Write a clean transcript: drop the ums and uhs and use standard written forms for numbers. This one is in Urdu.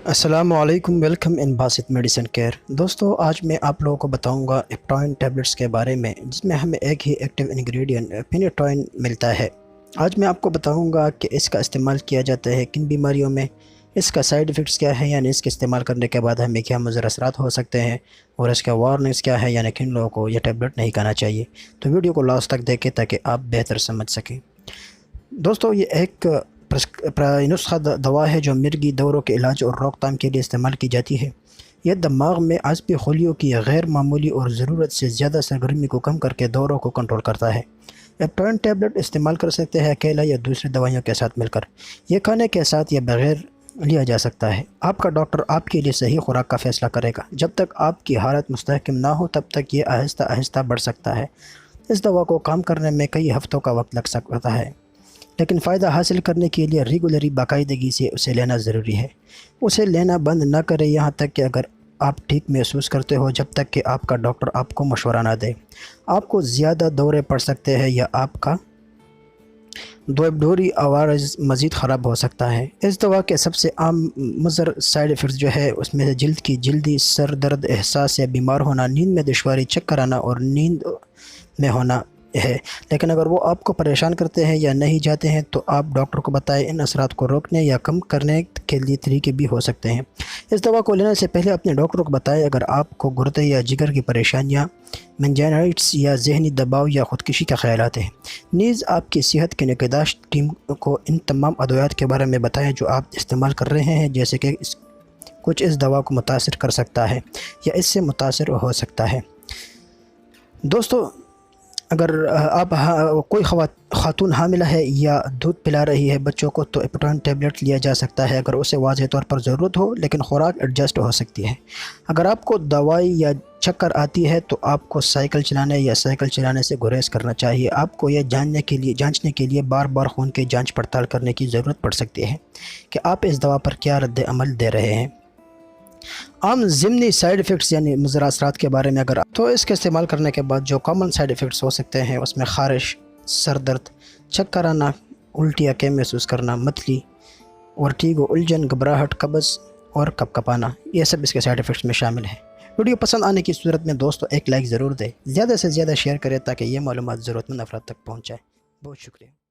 السلام علیکم، welcome in Basit medicine care. دوستو، آج میں آپ لوگوں کو بتاؤں گا ایپٹوائن ٹیبلٹس کے بارے میں، جس میں ہمیں ایک ہی ایکٹیو انگریڈینٹ پینیٹوائن ملتا ہے۔ آج میں آپ کو بتاؤں گا کہ اس کا استعمال کیا جاتا ہے کن بیماریوں میں، اس کا سائیڈ ایفیکٹس کیا ہے، یعنی اس کے استعمال کرنے کے بعد ہمیں کیا مضر اثرات ہو سکتے ہیں، اور اس کا وارننگس کیا ہے، یعنی کن لوگوں کو یہ ٹیبلٹ نہیں کھانا چاہیے۔ تو ویڈیو کو لاسٹ تک دیکھیں تاکہ آپ بہتر سمجھ سکیں۔ دوستو، یہ ایک نسخہ دوا ہے جو مرگی دوروں کے علاج اور روک تھام کے لیے استعمال کی جاتی ہے۔ یہ دماغ میں عصبی خلیوں کی غیر معمولی اور ضرورت سے زیادہ سرگرمی کو کم کر کے دوروں کو کنٹرول کرتا ہے۔ ایپٹوائن ٹیبلٹ استعمال کر سکتے ہیں اکیلا یا دوسری دوائیوں کے ساتھ مل کر۔ یہ کھانے کے ساتھ یا بغیر لیا جا سکتا ہے۔ آپ کا ڈاکٹر آپ کے لیے صحیح خوراک کا فیصلہ کرے گا۔ جب تک آپ کی حالت مستحکم نہ ہو تب تک یہ آہستہ آہستہ بڑھ سکتا ہے۔ اس دوا کو کام کرنے میں کئی ہفتوں کا وقت لگ سکتا ہے، لیکن فائدہ حاصل کرنے کے لیے ریگولری باقاعدگی سے اسے لینا ضروری ہے۔ اسے لینا بند نہ کریں یہاں تک کہ اگر آپ ٹھیک محسوس کرتے ہو، جب تک کہ آپ کا ڈاکٹر آپ کو مشورہ نہ دے۔ آپ کو زیادہ دورے پڑ سکتے ہیں یا آپ کا دوبڈوری عوارض مزید خراب ہو سکتا ہے۔ اس دوا کے سب سے عام مضر سائیڈ ایفیکٹس جو ہے اس میں سے جلدی سر درد، احساس یا بیمار ہونا، نیند میں دشواری، چکر آنا اور نیند میں ہونا ہے۔ لیکن اگر وہ آپ کو پریشان کرتے ہیں یا نہیں جاتے ہیں تو آپ ڈاکٹر کو بتائیں۔ ان اثرات کو روکنے یا کم کرنے کے لیے طریقے بھی ہو سکتے ہیں۔ اس دوا کو لینے سے پہلے اپنے ڈاکٹر کو بتائیں اگر آپ کو گردے یا جگر کی پریشانیاں، مینجائٹس یا ذہنی دباؤ یا خودکشی کے خیالات ہیں۔ نیز آپ کی صحت کی نگہداشت ٹیم کو ان تمام ادویات کے بارے میں بتائیں جو آپ استعمال کر رہے ہیں، جیسے کہ کچھ اس دوا کو متاثر کر سکتا ہے یا اس سے متاثر ہو سکتا ہے۔ دوستو، اگر آپ کوئی خاتون حاملہ ہے یا دودھ پلا رہی ہے بچوں کو تو ایپٹوائن ٹیبلٹ لیا جا سکتا ہے اگر اسے واضح طور پر ضرورت ہو، لیکن خوراک ایڈجسٹ ہو سکتی ہے۔ اگر آپ کو دوائی یا چکر آتی ہے تو آپ کو سائیکل چلانے یا سائیکل چلانے سے گریز کرنا چاہیے۔ آپ کو یہ جانچنے کے لیے بار بار خون کی جانچ پڑتال کرنے کی ضرورت پڑ سکتی ہے کہ آپ اس دوا پر کیا رد عمل دے رہے ہیں۔ عام ضمنی سائیڈ ایفیکٹس یعنی مضر اثرات کے بارے میں اگر تو اس کے استعمال کرنے کے بعد جو کامن سائیڈ ایفیکٹس ہو سکتے ہیں اس میں خارش، سر درد، چکر آنا، الٹی اکیم محسوس کرنا، متلی، ورٹیگو، الجھن، گھبراہٹ، قبض اور کپکپانا، یہ سب اس کے سائیڈ ایفیکٹس میں شامل ہیں۔ ویڈیو پسند آنے کی صورت میں دوستو ایک لائک ضرور دیں، زیادہ سے زیادہ شیئر کریں تاکہ یہ معلومات ضرورت مند افراد تک پہنچ جائے۔ بہت شکریہ۔